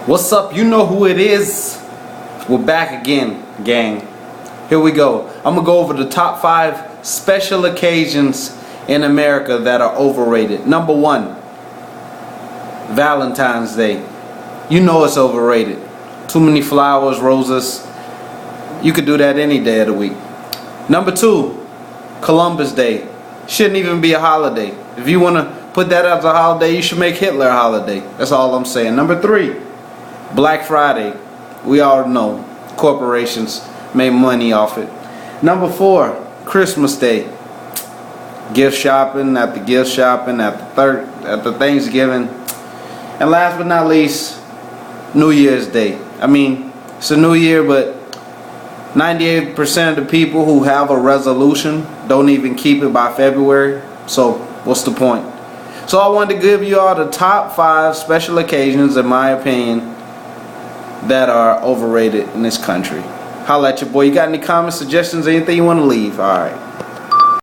What's up? You know who it is. We're back again, gang. Here we go. I'm gonna go over the top 5 special occasions in America that are overrated. Number 1, Valentine's Day. You know it's overrated. Too many flowers, roses. You could do that any day of the week. Number 2, Columbus Day. Shouldn't even be a holiday. If you want to put that as a holiday, you should make Hitler a holiday. That's all I'm saying. Number 3, Black Friday. We all know corporations make money off it. Number 4, Christmas Day. Gift shopping after gift shopping after Thanksgiving. And last but not least, New Year's Day. I mean, it's a new year, but 98% of the people who have a resolution don't even keep it by February. So what's the point? So I wanted to give you all the top 5 special occasions, in my opinion, that are overrated in this country. Holla at your boy. You got any comments, suggestions, anything you want to leave? Alright.